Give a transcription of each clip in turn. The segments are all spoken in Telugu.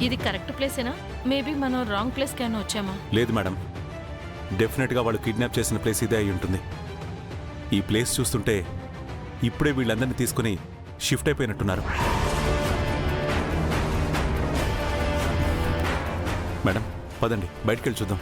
ఇది కరెక్ట్ ప్లేసేనా? మేబీ మనం రాంగ్ ప్లేస్ కైనా వచ్చామా? లేదు మేడం, డెఫినెట్గా వాళ్ళు కిడ్నాప్ చేసిన ప్లేస్ ఇదే అయి ఉంటుంది. ఈ ప్లేస్ చూస్తుంటే ఇప్పుడే వీళ్ళందరినీ తీసుకుని షిఫ్ట్ అయిపోయినట్టున్నారు. మేడం పదండి, బయటికి వెళ్ళి చూద్దాం.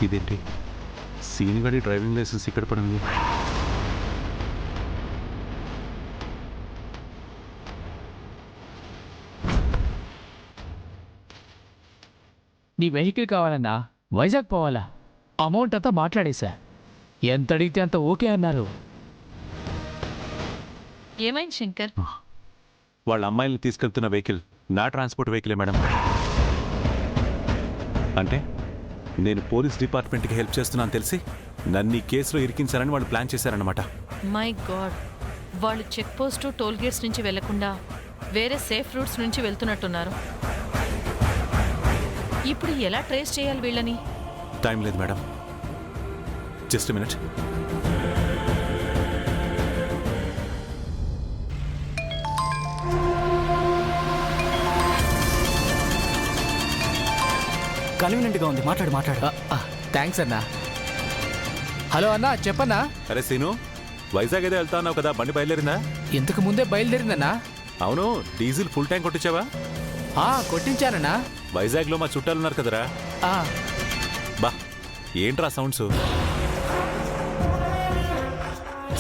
ఇదేంటి, సీన్ గడి డ్రైవింగ్ లైసెన్స్ ఇక్కడ పడింది. నీ వెహికల్ కావాలన్నా వైజాగ్ పోవాలా? అమౌంట్ అంతా మాట్లాడేశా. ఎంత అడిగితే అంత ఓకే అన్నారు. ఏమైంది శంకర్? వాళ్ళ అమ్మాయిల్ని తీసుకెళ్తున్న వెహికల్ నా ట్రాన్స్పోర్ట్ వెహికలే మేడం. అంటే నేను పోలీస్ డిపార్ట్మెంట్కి హెల్ప్ చేస్తున్నాను తెలిసి నన్ను ఈ కేసులో ఇరికించాలని వాళ్ళు ప్లాన్ చేశారన్నమాట. మై గాడ్, వాళ్ళు చెక్ పోస్ట్ టోల్ గేట్స్ నుంచి వెళ్లకుండా వేరే సేఫ్ రూట్స్ నుంచి వెళ్తున్నట్టున్నారు. ఇప్పుడు ఎలా ట్రేస్ చేయాలి వీళ్ళని? టైం లేదు మేడం, జస్ట్ మినిట్. కన్వీనియంట్గా ఉంది, మాట్లాడు. థ్యాంక్స్ అన్నా. హలో అన్నా, చెప్పన్నా. అరే సీను, వైజాగ్ ఏదో వెళ్తా ఉన్నావు కదా, బండి బయలుదేరిందా? ఇంతకు ముందే బయలుదేరిందన్నా. అవును, డీజిల్ ఫుల్ ట్యాంక్ కొట్టించావా? కొట్టించానన్నా. వైజాగ్లో మా చుట్టాలున్నారు కదరా. బా ఏంట్రా సౌండ్స్?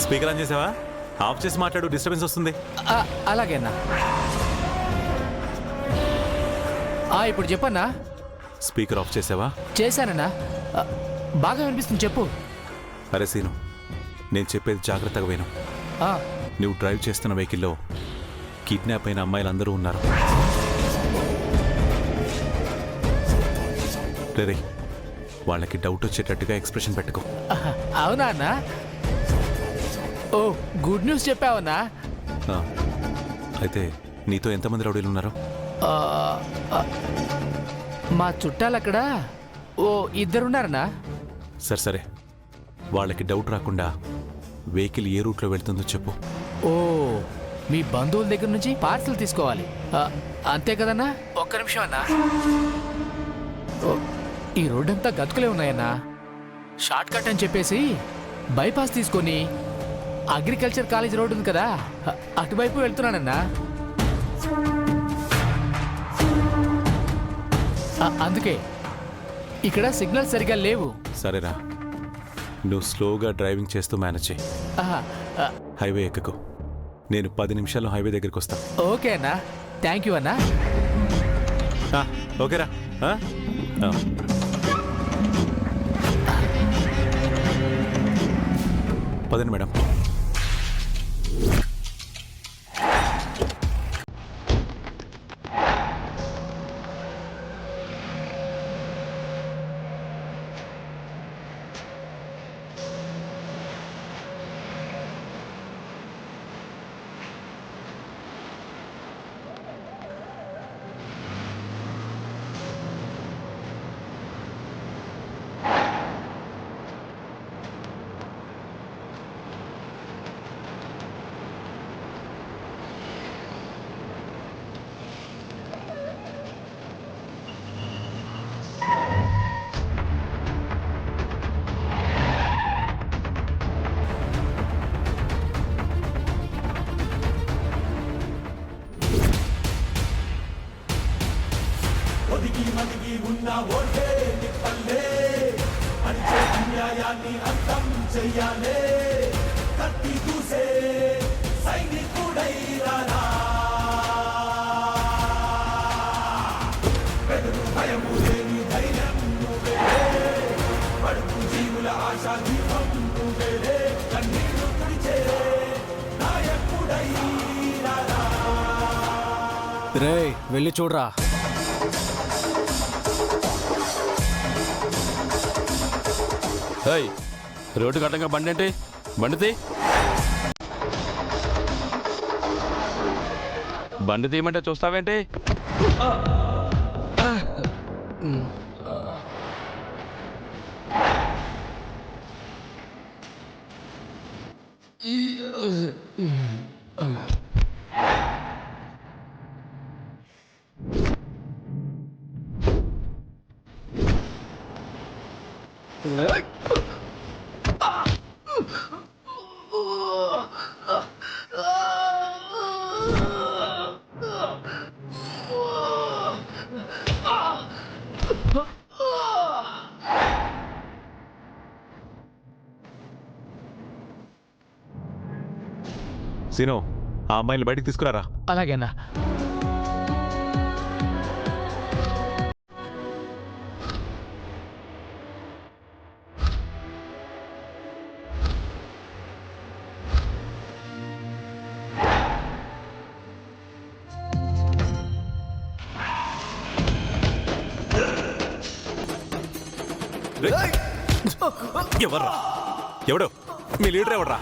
స్పీకర్ ఆన్ చేసావా? ఆఫ్ చేసి మాట్లాడు, డిస్టర్బెన్స్ వస్తుంది. అలాగే అన్నా. ఇప్పుడు చెప్పన్నా. స్పీకర్ ఆఫ్ చేసావా? చేశానన్నా, బాగా వినిపిస్తుంది, చెప్పు. అరే సీను, నేను చెప్పేది జాగ్రత్తగా విను. నువ్వు డ్రైవ్ చేస్తున్న వెహికల్లో కిడ్నాప్ అయిన అమ్మాయిలందరూ ఉన్నారు. రే, వాళ్ళకి డౌట్ వచ్చేటట్టుగా ఎక్స్ప్రెషన్ పెట్టుకో. అవునా అన్నా? ఓ, గుడ్ న్యూస్ చెప్పావన్నా. అయితే నీతో ఎంతమంది రౌడీలు ఉన్నారు? మా చుట్టాలక్కడ ఓ ఇద్దరున్నారన్నా. సరే, వాళ్ళకి డౌట్ రాకుండా వెహికల్ ఏ రూట్లో వెళ్తుందో చెప్పు. ఓ, మీ బంధువుల దగ్గర నుంచి పార్సల్ తీసుకోవాలి, అంతే కదన్నా? ఒక్క నిమిషం అన్నా. ఈ రోడ్డంతా గతుకులే ఉన్నాయన్నా. షార్ట్ కట్ అని చెప్పేసి బైపాస్ తీసుకొని అగ్రికల్చర్ కాలేజ్ రోడ్ ఉంది కదా, అటువైపు వెళ్తున్నానన్నా. అందుకే ఇక్కడ సిగ్నల్ సరిగా లేవు. సరేరా, నువ్వు స్లోగా డ్రైవింగ్ చేస్తూ మేనేజ్ చేయి. హైవే ఎక్కకు, నేను 10 నిమిషాల్లో హైవే దగ్గరికి వస్తా. ఓకే అన్నా, థ్యాంక్ యూ అన్నా. ఓకేరా. పదండి మేడం. ఒదిగి మదిగి ఉన్న ఓటే నిప్పల్లే రే వెళ్ళి చూడరా. రోడ్డు కట్టంగా బండి అంటే బండి బండి తీయమంటే చూస్తావేంటి? సీను, ఆ అమ్మాయిని బయటికి తీసుకురారా. అలాగేనా. ఎవర్రా? ఎవడో మీ లీడర్ ఎవడ్రా?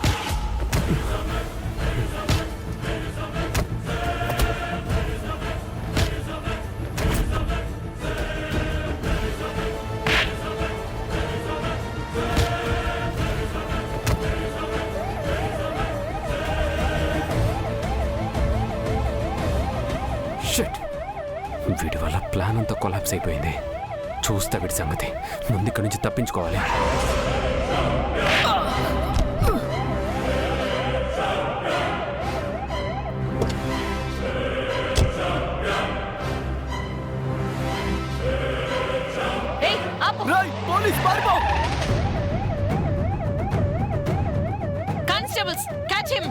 షిట్, వీడి వల్ల ప్లాన్ అంతా కొలాప్స్ అయిపోయింది. చూస్తా వీడి సంగతి. ముందు ఇక్కడి నుంచి తప్పించుకోవాలి. Constables, catch him.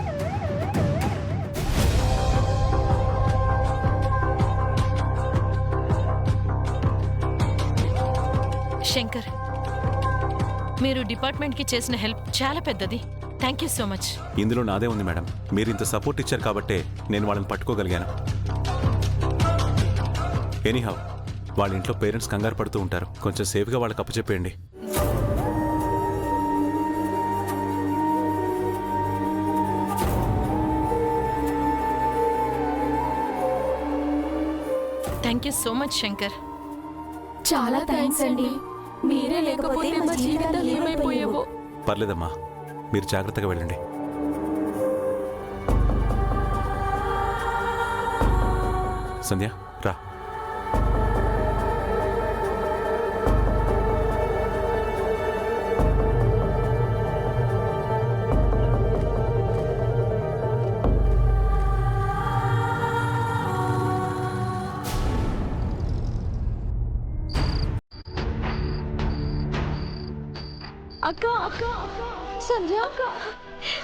శంకర్, మీరు డిపార్ట్మెంట్కి చేసిన హెల్ప్ చాలా పెద్దది. Thank you so much. ఇందులో నాదే ఉంది మేడం. మీరు ఇంత సపోర్ట్ ఇచ్చారు కాబట్టే నేను వాళ్ళని పట్టుకోగలిగాను. ఎనీహౌ, వాళ్ళ ఇంట్లో పేరెంట్స్ కంగారు పడుతూ ఉంటారు. కొంచెం సేఫ్గా వాళ్ళకి అప్పచెప్పేయండి. Thank you so much Shankar. చాలా థ్యాంక్స్ అండి. మీరే లేకపోతే మా జీవితాలు ఏమైపోయేవో. పర్లేదమ్మా, మీరు జాగ్రత్తగా వెళ్ళండి. సంధ్య, రా. అక్క అక్క సంధ్య అక్క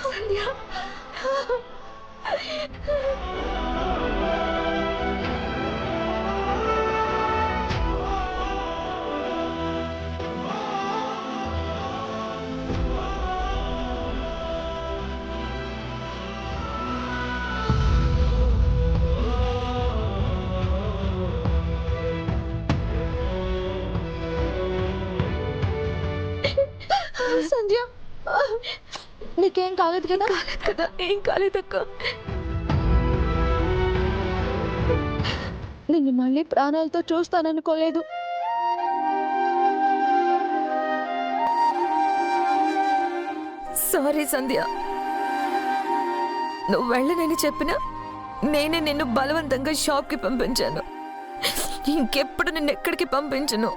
సంధ్య. సంధ్య, నీకేం కాలేదు కదా? ఏం కాలేదక్క. నిన్ను మళ్ళీ ప్రాణాలతో చూస్తాననుకోలేదు. సారీ సంధ్య, నువ్వు వెళ్ళనని చెప్పినా నేనే నిన్ను బలవంతంగా షాప్కి పంపించాను. ఇంకెప్పుడు నిన్ను ఎక్కడికి పంపించను.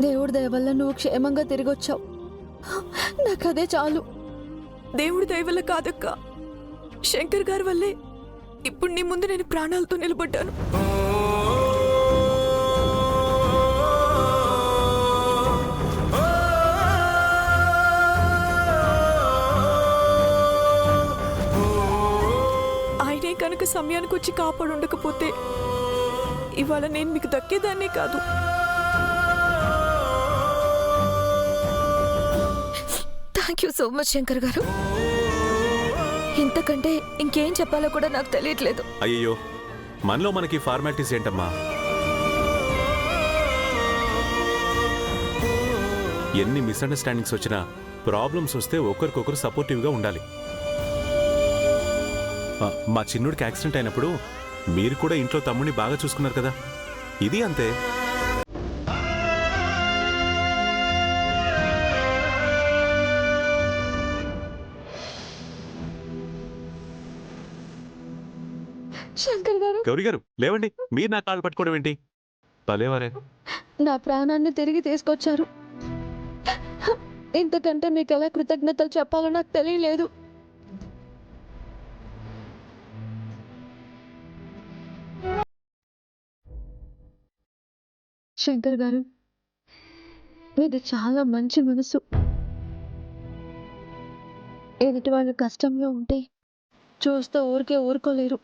దేవుడి దయ వల్ల నువ్వు క్షేమంగా తిరిగి వచ్చావు. నాకు అదే చాలు. దేవుడి దయ వల్ల కాదక్క, శంకర్ గారి వల్లే ఇప్పుడు నీ ముందు నేను ప్రాణాలతో నిలబడ్డాను. కనుక సమయానికి వచ్చి కాపాడు ఉండకపోతే ఇవాళ నేను మీకు దక్కేదాన్నే కాదు. Thank you so much Shankar గారు. ఇంతకంటే ఇంకేం చెప్పాలో కూడా నాకు తెలియట్లేదు. అయ్యయ్యో, మనలో మనకి ఫార్మాలిటీస్ ఏంటమ్మా? ఎన్ని మిస్అండర్స్టాండింగ్స్ వచ్చినా, ప్రాబ్లమ్స్ వస్తే ఒకరికొకరు సపోర్టివ్గా ఉండాలి. మా చిన్నుడికి యాక్సిడెంట్ అయినప్పుడు మీరు కూడా ఇంట్లో తమ్ముడిని బాగా చూసుకున్నారు కదా, ఇది అంతే. శంకర్ గారు, గౌరీ గారు లేవండి, మీరు నా కాళ్ళు పట్టుకోవడం ఏంటి? భలేవారే. నా ప్రాణాన్ని తిరిగి తీసుకొచ్చారు. ఇంతకంటే మీకు ఎలా కృతజ్ఞతలు చెప్పాలో నాకు తెలియలేదు. శంకర్ గారు, మీది చాలా మంచి మనసు. ఎదుటి వాళ్ళు కష్టంలో ఉంటే చూస్తూ ఊరుకోలేరు.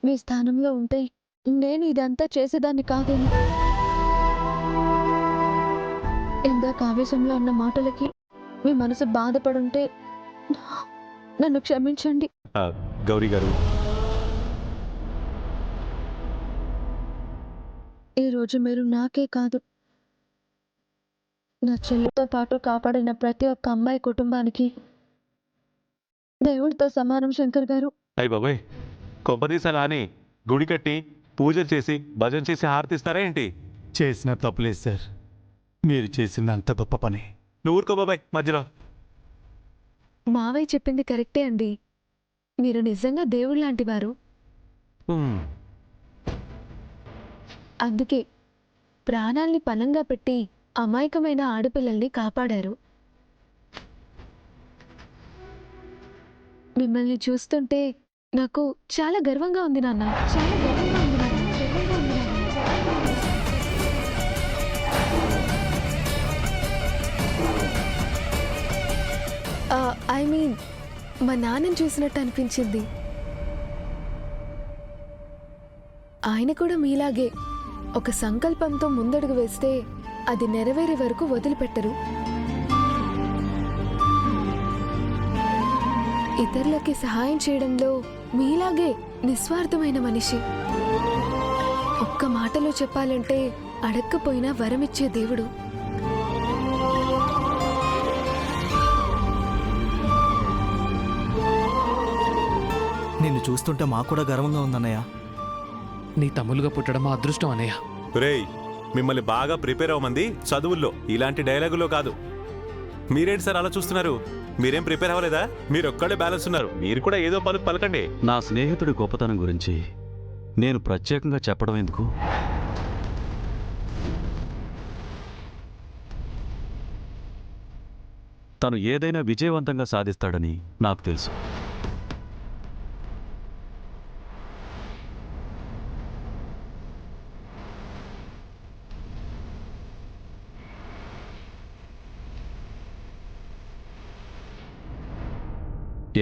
మీ స్థానంలో ఉంటే నేను ఇదంతా చేసేదాన్ని కాదేమో. ఇందాక ఆవేశంలో అన్న మాటలకి మీ మనసు బాధపడుంటే నన్ను క్షమించండి. గౌరీ గారు, ఈరోజు మీరు నాకే కాదు, నా చెల్లితో పాటు కాపాడిన ప్రతి ఒక్క అమ్మాయి కుటుంబానికి దేవుడితో సమానం. శంకర్ గారు, అయ్య బాబాయ్, కొబ్బరిసలా అని గుడి కట్టి పూజలు చేసి భజన చేసి హారతిస్తారా ఏంటి? చేసిన తప్పులేదు సార్, మీరు చేసిన అంత గొప్ప పని. నువ్వు ఊరుకో బాబాయ్ మధ్యలో. మావయ్య చెప్పింది కరెక్టే అండి. మీరు నిజంగా దేవుడు లాంటి వారు. అందుకే ప్రాణాల్ని పణంగా పెట్టి అమాయకమైన ఆడపిల్లల్ని కాపాడారు. మిమ్మల్ని చూస్తుంటే నాకు చాలా గర్వంగా ఉంది నాన్న, చాలా గర్వంగా ఉంది నాన్న, గర్వంగా ఉంది నాన్న. ఐ మీన్ మా నాన్నని చూసినట్టు అనిపించింది. ఆయన కూడా మీలాగే ఒక సంకల్పంతో ముందడుగు వేస్తే అది నెరవేరే వరకు వదిలిపెట్టరు. ఇతరులకి సహాయం చేయడంలో మీలాగే నిస్వార్థమైన మనిషి. ఒక్క మాటలో చెప్పాలంటే అడక్కపోయినా వరమిచ్చే దేవుడు. నిన్ను చూస్తుంటే మాకు కూడా గర్వంగా ఉందన్నయ్య. నీ తమ్ములుగా పుట్టడం మా అదృష్టం అన్నయ్య. రేయ్, మిమ్మల్ని బాగా ప్రిపేర్ అవ్వమంది చదువుల్లో, ఇలాంటి డైలాగులో కాదు. మీరేంటి సార్ అలా చూస్తున్నారు? మీరేం ప్రిపేర్ అవ్వలేదా? మీరు ఒక్కడే బ్యాలెన్స్ ఉన్నారు. మీరు కూడా ఏదో పలకండి. నా స్నేహితుడి గొప్పతనం గురించి నేను ప్రత్యేకంగా చెప్పడం ఎందుకు? తను ఏదైనా విజయవంతంగా సాధిస్తాడని నాకు తెలుసు.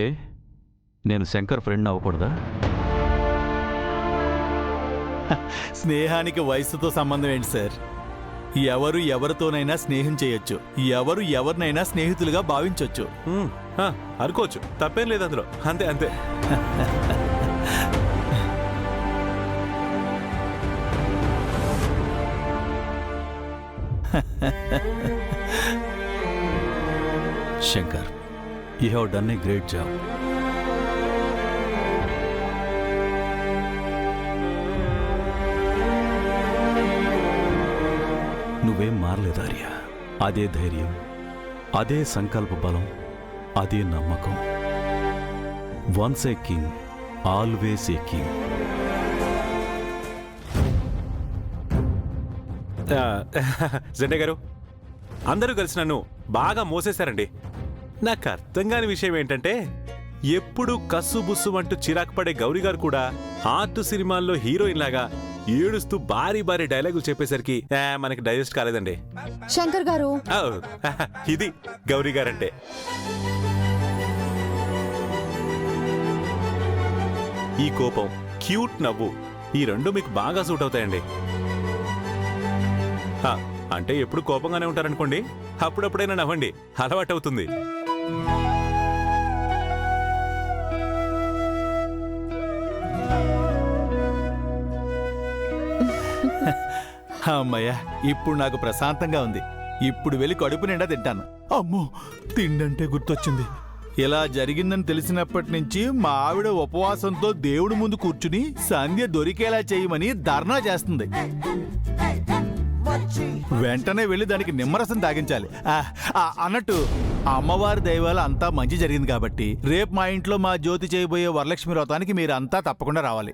ఏ, నేను శంకర్ ఫ్రెండ్ అవ్వకూడదా? స్నేహానికి వయసుతో సంబంధం ఏంటి సార్? ఎవరు ఎవరితోనైనా స్నేహం చేయొచ్చు, ఎవరు ఎవరినైనా స్నేహితులుగా భావించవచ్చు. అనుకోవచ్చు, తప్పేం లేదు అందులో. అంతే అంతే. Shankar, you have done a great job. నువ్వేం మారలేదు ఆర్య. అదే ధైర్యం, అదే సంకల్ప బలం, అదే నమ్మకం. Once a king, always a king. Zende గారు, అందరూ కలిసి నన్ను బాగా మోసేశారండి. నాకు అర్థం కాని విషయం ఏంటంటే, ఎప్పుడు కస్సు బుస్సు అంటూ చిరాకు పడే గౌరీ గారు కూడా ఆర్ట్ సినిమాల్లో హీరోయిన్ లాగా ఏడుస్తూ భారీ భారీ డైలాగులు చెప్పేసరికి మనకి డైజెస్ట్ కాలేదండి. శంకర్ గారు, ఇది గౌరీ గారంటే. ఈ కోపం, క్యూట్ నవ్వు ఈ రెండు మీకు బాగా సూట్ అవుతాయండి. అంటే ఎప్పుడు కోపంగానే ఉంటారనుకోండి, అప్పుడప్పుడైనా నవ్వండి, అలవాటవుతుంది. అమ్మయ్యా, ఇప్పుడు నాకు ప్రశాంతంగా ఉంది. ఇప్పుడు వెళ్ళి కడుపు నిండా తింటాను. అమ్మో, తిండంటే గుర్తొచ్చింది. ఇలా జరిగిందని తెలిసినప్పటి నుంచి మా ఆవిడ ఉపవాసంతో దేవుడి ముందు కూర్చుని సంధ్య దొరికేలా చేయమని ధర్నా చేస్తుంది. వెంటనే వెళ్ళి దానికి నిమ్మరసం తాగించాలి. అన్నట్టు అమ్మవారి దైవాల అంతా మంచి జరిగింది కాబట్టి రేపు మా ఇంట్లో మా జ్యోతి చేయబోయే వరలక్ష్మి వ్రతానికి మీరంతా తప్పకుండా రావాలి.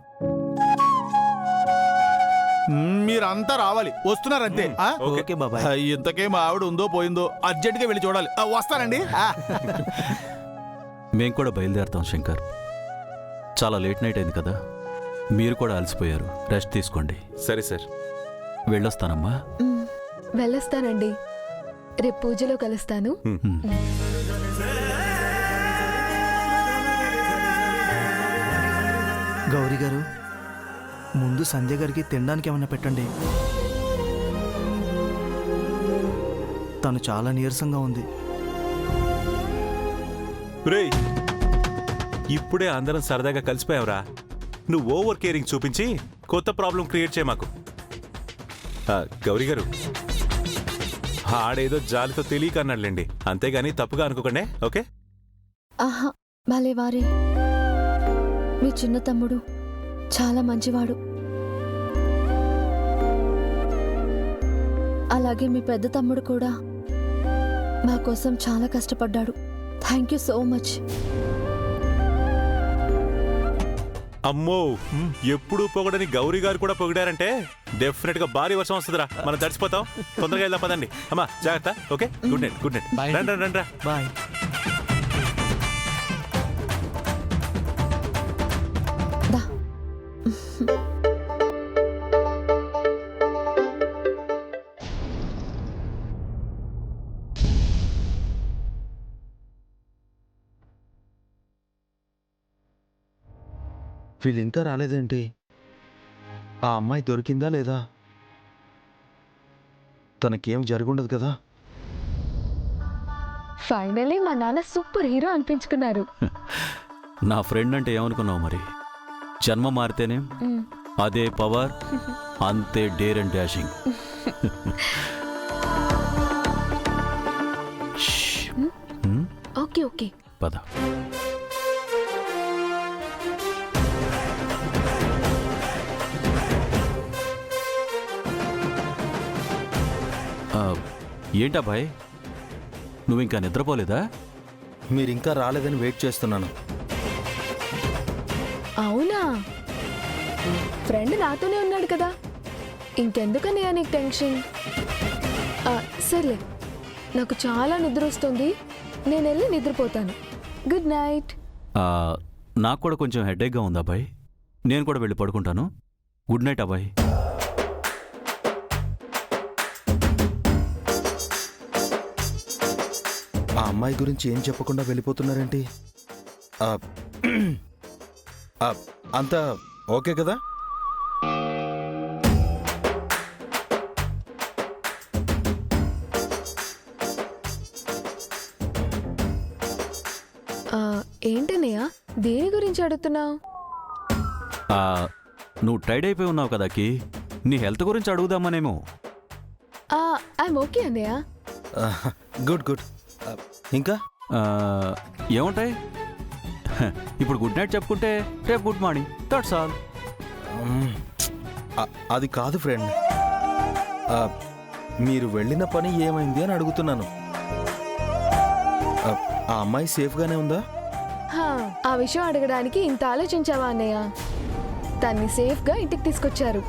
మీరంతా రావాలి. వస్తున్నారంతే. ఓకే బాబాయ్. ఇంతకే మా ఆవిడ ఉందో పోయిందో అర్జెంట్గా వెళ్ళి చూడాలి. వస్తానండి. మేం కూడా బయలుదేరుతాం శంకర్. చాలా లేట్ నైట్ అయింది కదా, మీరు కూడా అలసిపోయారు, రెస్ట్ తీసుకోండి. సరే సార్, వెళ్ళొస్తానమ్మా. వెళ్ళొస్తానండి. రేపు పూజలో కలుస్తాను. గౌరీ గారు, ముందు సంధ్య గారికి తినడానికి ఏమన్నా పెట్టండి. తను చాలా నీరసంగా ఉంది. రేయ్, ఇప్పుడే అందరం సరదాగా కలిసిపోయావురా. నువ్వు ఓవర్ కేరింగ్ చూపించి కొత్త ప్రాబ్లం క్రియేట్ చేయ మాకు. గౌరీ గారు, ఆడేదో జాలితో తెలియక అన్నాడులేండి, అంతేగాని తప్పుగా అనుకోకండి. ఓకే? ఆహా, భలే వారే. మీ చిన్న తమ్ముడు చాలా మంచివాడు. అలాగే మీ పెద్ద తమ్ముడు కూడా మా కోసం చాలా కష్టపడ్డాడు. Thank you so much. అమ్మో, ఎప్పుడు పొగడని గౌరీ గారు కూడా పొగిడారంటే డెఫినెట్ గా భారీ వర్షం వస్తుందిరా. మనం తడిసిపోతాం. తొందరగా వెళ్దాం పదండి. అమ్మా జాగ్రత్త. Okay, good night. Good night. రండి రండి రా. బాయ్. వీళ్ళింకా రాలేదేంటి? ఆ అమ్మాయి దొరికిందా లేదా? తనకేం జరుగుండదు కదా? ఫైనలీ మా నాన్న సూపర్ హీరో అనిపించుకున్నారు. నా ఫ్రెండ్ అంటే ఏమనుకున్నావు మరి? జన్మ మారితేనే అదే పవర్, అంతే dare and dashing. Okay okay, పద. ఏంటా భాయ్, నువ్వు ఇంకా నిద్రపోలేదా? మీరింకా రాలేదని వెయిట్ చేస్తున్నాను. అవునా? ఫ్రెండ్ నాతోనే ఉన్నాడు కదా, ఇంకెందుకని నీకు టెన్షన్? సర్లే, నాకు చాలా నిద్ర వస్తుంది, నేను వెళ్ళి నిద్రపోతాను. Good night. నాకు కూడా కొంచెం హెడేక్గా ఉంది అబ్బాయి, నేను కూడా వెళ్ళి పడుకుంటాను. గుడ్ నైట్ అబ్బాయి. ఆ అమ్మాయి గురించి ఏం చెప్పకుండా వెళ్ళిపోతున్నారేంటి? అంతా ఓకే కదా? ఏంటన్నయ్య, దేని గురించి అడుగుతున్నావు? నువ్వు టైర్డ్ అయిపోయి ఉన్నావు కదా కి, నీ హెల్త్ గురించి అడుగుదామనేమో. ఐఎమ్ ఓకే అన్నయ్య. Good good. ఇంకా ఏముంటాయి, ఇప్పుడు గుడ్ నైట్ చెప్పుకుంటే రేపు గుడ్ మార్నింగ్, దట్స్ ఆల్. అది కాదు ఫ్రెండ్, మీరు వెళ్ళిన పని ఏమైంది అని అడుగుతున్నాను. ఆ అమ్మాయి సేఫ్గానే ఉందా? ఆ విషయం అడగడానికి ఇంత ఆలోచించావా అన్నయ్య? తన్ని సేఫ్గా ఇంటికి తీసుకొచ్చారు.